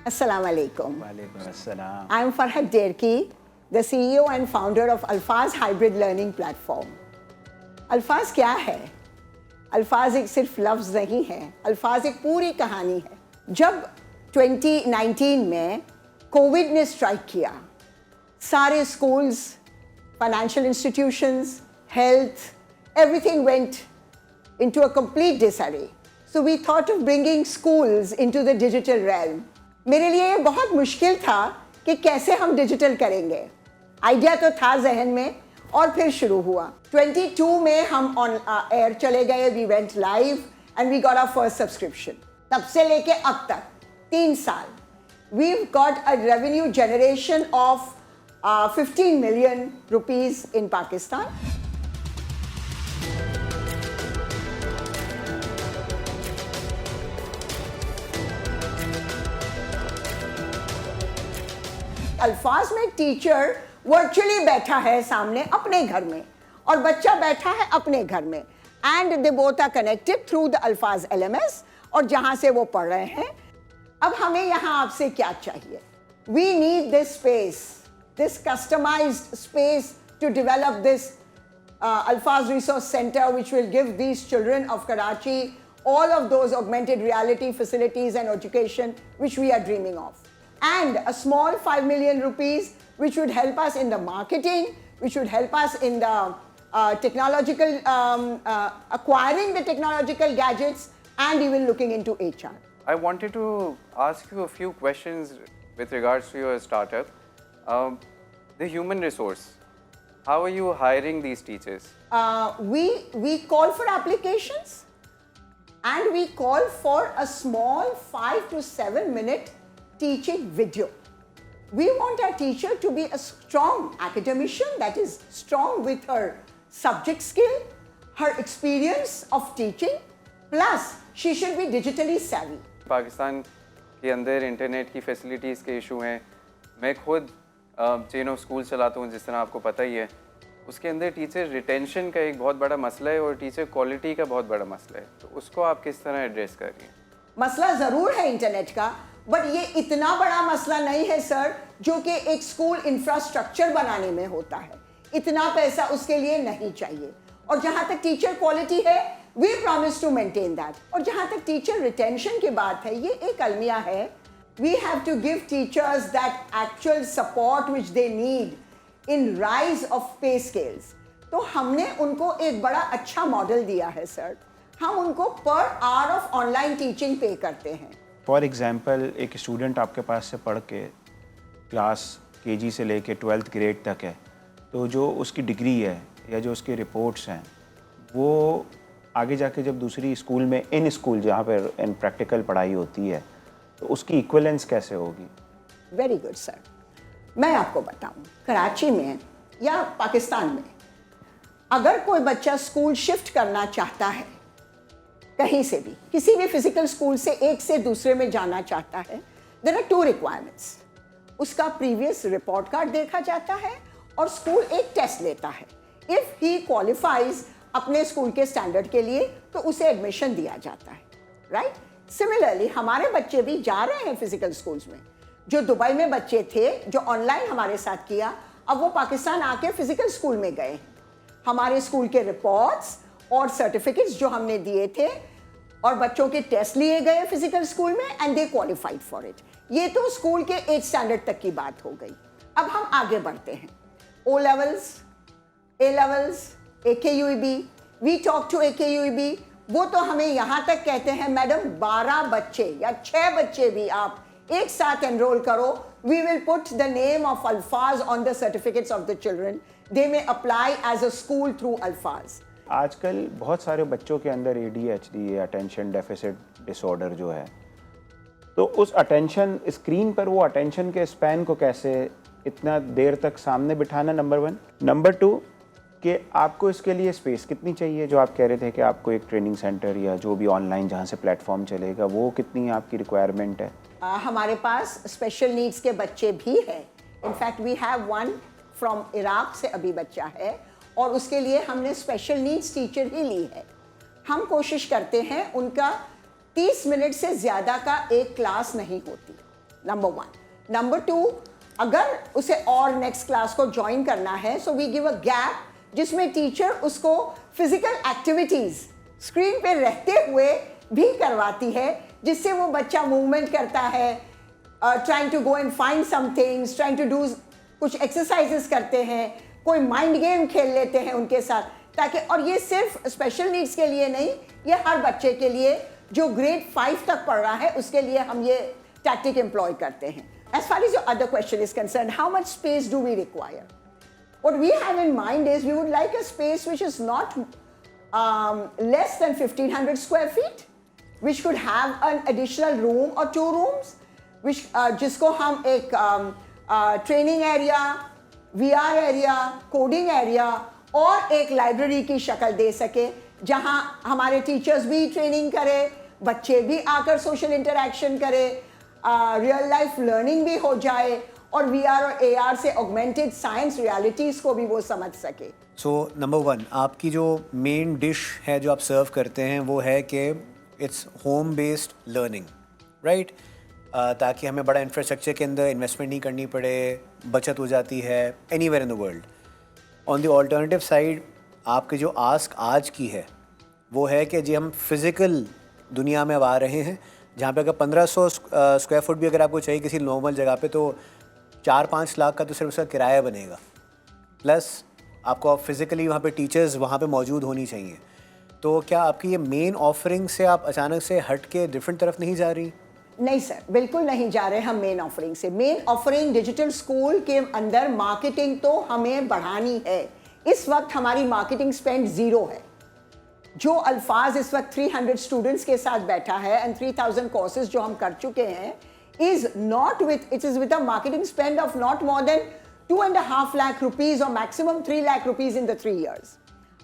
Assalamu alaikum. Walaikum assalam. I am Farhat Derki, the CEO and founder of Alfaz Hybrid Learning Platform. अल्फाज क्या है? अल्फाज एक सिर्फ लफ्ज़ नहीं है, अल्फाज एक पूरी कहानी है। जब 2019 में कोविड ने स्ट्राइक किया, सारे schools, financial institutions, health, everything went into a complete disarray. So we thought of bringing schools into the digital realm. मेरे लिए ये बहुत मुश्किल था कि कैसे हम डिजिटल करेंगे। आइडिया तो था जहन में और फिर शुरू हुआ। 22 में हम ऑन एयर चले गए, we went live and we got our first subscription. तब से लेके अब तक 3 साल we got a revenue generation of 15 million rupees in Pakistan. Alfaaz में टीचर वर्चुअली बैठा है सामने अपने घर में और बच्चा बैठा है अपने घर में, and they both are connected through the Alfaaz LMS, और जहां से वो पढ़ रहे हैं। अब हमें यहाँ आपसे क्या चाहिए? We need this space, this customised space to develop this Alfaz Resource Center, which will give these children of Karachi all of those augmented reality facilities and education which we are dreaming of. And a small 5 million rupees which would help us in the marketing, which would help us in the technological, acquiring the technological gadgets, and even looking into HR. I wanted to ask you a few questions with regards to your startup. The human resource, how are you hiring these teachers? We call for applications, and we call for a small 5 to 7 minute teaching video. We want our teacher to be a strong academician, that is strong with her subject skill, her experience of teaching, plus she should be digitally savvy. Pakistan के अंदर internet की facilities के issue हैं। मैं खुद chain of school चलाता हूँ, जिस तरह आपको पता ही है। उसके अंदर टीचर रिटेंशन का एक बहुत बड़ा मसला है और टीचर क्वालिटी का बहुत बड़ा मसला है। तो उसको आप किस तरह एड्रेस कर रही हैं? मसला ज़रूर है इंटरनेट का, बट ये इतना बड़ा मसला नहीं है सर, जो कि एक स्कूल इंफ्रास्ट्रक्चर बनाने में होता है। इतना पैसा उसके लिए नहीं चाहिए। और जहाँ तक टीचर क्वालिटी है, we promise to maintain that. और जहाँ तक टीचर रिटेंशन की बात है, ये एक अलमिया है। We have to give teachers that actual support which they need in rise of pay scales. तो हमने उनको एक बड़ा अच्छा मॉडल दिया है सर। हम उनको per hour of online teaching पे करते हैं। फॉर एग्जांपल, एक स्टूडेंट आपके पास से पढ़ के क्लास KG से लेके 12th ग्रेड तक है, तो जो उसकी डिग्री है या जो उसके रिपोर्ट्स हैं, वो आगे जाके जब दूसरी स्कूल में इन स्कूल जहाँ पर इन प्रैक्टिकल पढ़ाई होती है, तो उसकी इक्वलेंस कैसे होगी? Very good sir. मैं आपको बताऊं, कराची में या पाकिस्तान में अगर कोई बच्चा स्कूल शिफ्ट करना चाहता है, कहीं से भी किसी भी फिजिकल स्कूल से एक से दूसरे में जाना चाहता है, देयर आर 2 रिक्वायरमेंट्स। उसका प्रीवियस रिपोर्ट कार्ड देखा जाता है और स्कूल एक टेस्ट लेता है। इफ़ ही क्वालिफाइज अपने स्कूल के स्टैंडर्ड के लिए, तो उसे एडमिशन दिया जाता है, राइट? सिमिलरली हमारे बच्चे भी जा रहे हैं फिजिकल स्कूल्स में। जो दुबई में बच्चे थे जो ऑनलाइन हमारे साथ किया, अब वो पाकिस्तान आके फिजिकल स्कूल में गए हैं। हमारे स्कूल के रिपोर्ट्स और सर्टिफिकेट्स जो हमने दिए थे और बच्चों के टेस्ट लिए गए फिजिकल स्कूल में, and they qualified for it. ये तो स्कूल के 8th स्टैंडर्ड तक की बात हो गई। अब हम आगे बढ़ते हैं। O levels, A levels, AKUEB, we talk to AKUEB। वो तो हमें यहाँ तक कहते हैं, मैडम 12 बच्चे या 6 बच्चे भी आप एक साथ एनरोल करो, we will put the name of Alfaz on the certificates of the children. They may apply as a school through Alfaz. आजकल बहुत सारे बच्चों के अंदर ADHD या अटेंशन डेफिसिट डिसऑर्डर जो है, तो उस अटेंशन स्क्रीन पर वो अटेंशन के स्पैन को कैसे इतना देर तक सामने बिठाना, नंबर 1। नंबर 2 कि आपको इसके लिए स्पेस कितनी चाहिए? जो आप कह रहे थे कि आपको एक ट्रेनिंग सेंटर या जो भी ऑनलाइन जहाँ से प्लेटफॉर्म चलेगा, वो कितनी आपकी रिक्वायरमेंट है? हमारे पास स्पेशल नीड्स के बच्चे भी हैं। In fact we have one from Iraq से अभी बच्चा है, और उसके लिए हमने स्पेशल नीड्स टीचर ही ली है। हम कोशिश करते हैं उनका 30 मिनट से ज़्यादा का एक क्लास नहीं होती, नंबर 1. नंबर 2, अगर उसे और नेक्स्ट क्लास को ज्वाइन करना है, so we give a gap जिसमें टीचर उसको फिजिकल एक्टिविटीज स्क्रीन पे रहते हुए भी करवाती है, जिससे वो बच्चा मूवमेंट करता है, trying to go and find some things, trying to do कुछ एक्सरसाइजेस करते हैं, कोई माइंड गेम खेल लेते हैं उनके साथ, ताकि, और ये सिर्फ स्पेशल नीड्स के लिए नहीं, ये हर बच्चे के लिए जो ग्रेड 5 तक पढ़ रहा है उसके लिए हम ये टैक्टिक एम्प्लॉय करते हैं. As far as your other question is concerned, how much space do we require? What we have in mind is we would like a space which is not less than 1500 square feet, which could have an additional room or 2 rooms, which जिसको हम एक training area, VR area, coding area और एक library की शक्ल दे सके, जहां हमारे टीचर्स भी ट्रेनिंग करें, बच्चे भी आकर सोशल इंटरेक्शन करें, रियल लाइफ लर्निंग भी हो जाए और VR और AR से ऑगमेंटेड साइंस रियलिटीज़ को भी वो समझ सके. सो नंबर 1, आपकी जो मेन डिश है जो आप सर्व करते हैं वो है कि its home based learning, right? ताकि हमें बड़ा इंफ्रास्ट्रक्चर के अंदर इन्वेस्टमेंट नहीं करनी पड़े, बचत हो जाती है anywhere in the world. On the alternative side, आपकी जो आस्क आज की है वो है कि जी हम फिज़िकल दुनिया में अब आ रहे हैं, जहाँ पे अगर 1500 स्क्वायर फुट भी अगर आपको चाहिए किसी नॉर्मल जगह पे, तो 4-5 लाख का तो सिर्फ उसका किराया बनेगा, प्लस आपको फिज़िकली वहाँ पे टीचर्स वहाँ पे मौजूद होनी चाहिए. तो क्या आपकी ये मेन ऑफरिंग से आप अचानक से हट के डिफरेंट तरफ नहीं जा रही? नहीं सर, बिल्कुल नहीं जा रहे हम मेन ऑफरिंग से. मेन ऑफरिंग डिजिटल स्कूल के अंदर मार्केटिंग तो हमें बढ़ानी है. इस वक्त हमारी मार्केटिंग स्पेंड 0 है. जो अल्फाज इस वक्त 300 स्टूडेंट्स के साथ बैठा है एंड 3000 कोर्सेज जो हम कर चुके हैं, is with a marketing spend of not more than 2.5 lakh rupees और maximum 3 lakh rupees in the 3 years.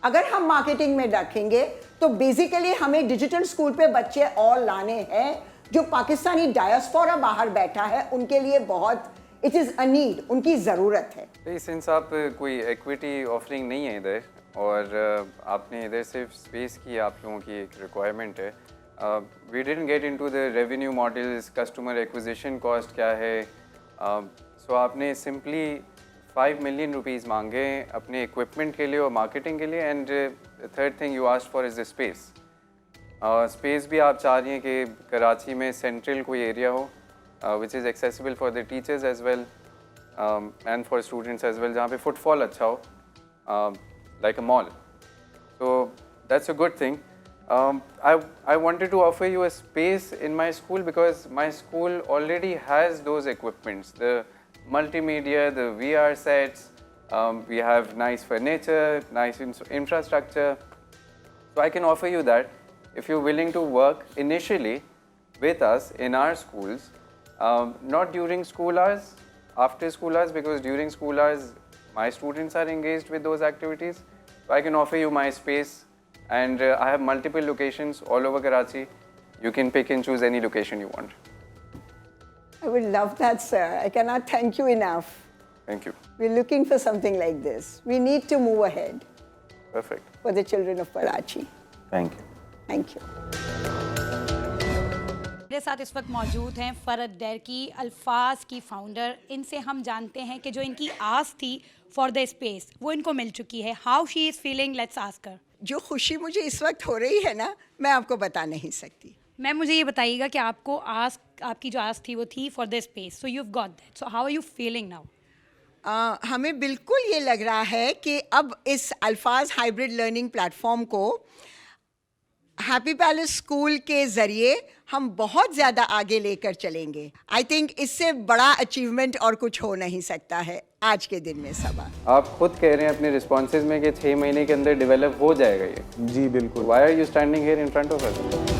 अगर हम मार्केटिंग में रखेंगे तो बेसिकली हमें डिजिटल स्कूल पे बच्चे और लाने हैं जो पाकिस्तानी डायस्पोरा बाहर बैठा है, उनके लिए बहुत इट इज़ अ नीड, उनकी ज़रूरत है. सिंस आप कोई इक्विटी ऑफरिंग नहीं है इधर और आपने इधर सिर्फ स्पेस की आप लोगों की एक रिक्वायरमेंट है, we didn't get into the revenue models, customer acquisition cost क्या है, सो आपने सिंपली 5 million रुपीज़ मांगे अपने इक्विपमेंट के लिए और मार्केटिंग के लिए. And third thing you asked for is the space. Space भी आप चाह रही हैं कि कराची में सेंट्रल कोई एरिया हो which is accessible for the teachers as well and for students as well, जहाँ पे फुटफॉल अच्छा हो, like a mall. So that's a good thing. I wanted to offer you a space in my school because my school already has those equipments, the multimedia, the VR sets, we have nice furniture, nice infrastructure. So I can offer you that if you're willing to work initially with us in our schools, not during school hours, after school hours, because during school hours my students are engaged with those activities. So I can offer you my space and I have multiple locations all over Karachi. You can pick and choose any location you want. I would love that, sir. I cannot thank you enough. Thank you. We're looking for something like this. We need to move ahead Perfect. for the children of Karachi. Thank you. Thank you. मेरे साथ इस वक्त मौजूद हैं फरहत डैर की, अल्फाज की founder. इनसे हम जानते हैं कि जो इनकी आस थी फॉर द स्पेस वो इनको मिल चुकी है. How she is feeling, let's ask her. जो खुशी मुझे इस वक्त हो रही है ना, मैं आपको बता नहीं सकती. मैम मुझे ये बताइएगा कि आपकी जो आस थी वो थी for the space, so you have got that, so how are you feeling now? हमें बिल्कुल ये लग रहा है कि अब इस अल्फाज हाइब्रिड लर्निंग प्लेटफॉर्म को हैप्पी पैलेस स्कूल के ज़रिए हम बहुत ज़्यादा आगे लेकर चलेंगे. आई थिंक इससे बड़ा अचीवमेंट और कुछ हो नहीं सकता है आज के दिन में. सबा आप खुद कह रहे हैं अपने रिस्पॉन्सेज में कि 6 महीने के अंदर डेवलप हो जाएगा ये. जी बिल्कुल. Why are you standing here in front of us?